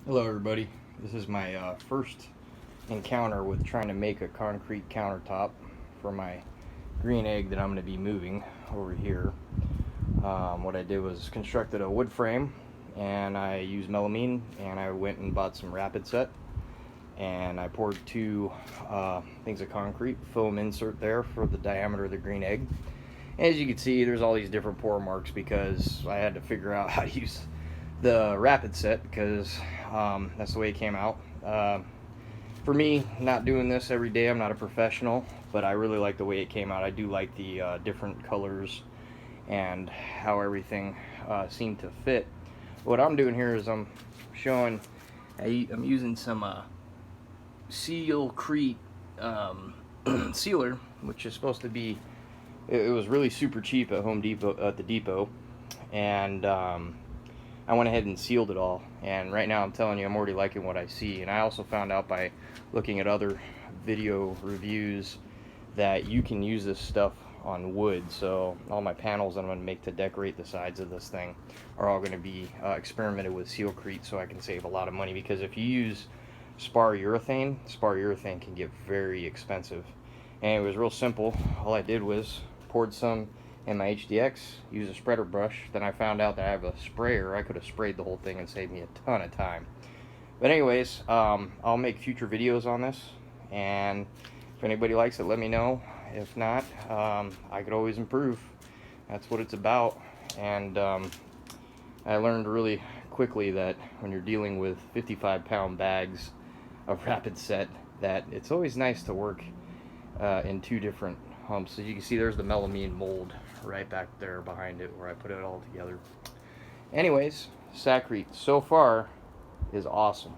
Hello everybody, this is my first encounter with trying to make a concrete countertop for my green egg that I'm going to be moving over here. What I did was constructed a wood frame, and I used melamine, and I went and bought some rapid set, and I poured two things of concrete, foam insert there for the diameter of the green egg. As you can see, there's all these different pour marks because I had to figure out how to use the rapid set because that's the way it came out. For me, not doing this every day, I'm not a professional, but I really like the way it came out. I do like the different colors and how everything seemed to fit. What I'm doing here is I'm showing, I'm using some Seal Krete sealer, which is supposed to be, it was really super cheap at Home Depot, at the depot, and I went ahead and sealed it all, and right now I'm telling you, I'm already liking what I see. And I also found out by looking at other video reviews that you can use this stuff on wood. So all my panels that I'm going to make to decorate the sides of this thing are all going to be experimented with Seal Krete, so I can save a lot of money, because if you use spar urethane can get very expensive. And it was real simple. All I did was poured some in my HDX, use a spreader brush. Then I found out that I have a sprayer. I could have sprayed the whole thing and saved me a ton of time. But anyways, I'll make future videos on this, and if anybody likes it, let me know. If not, I could always improve. That's what it's about. And I learned really quickly that when you're dealing with 55-pound bags of rapid set, that it's always nice to work in two different humps. So you can see there's the melamine mold right back there behind it where I put it all together. Anyways, Seal Krete so far is awesome.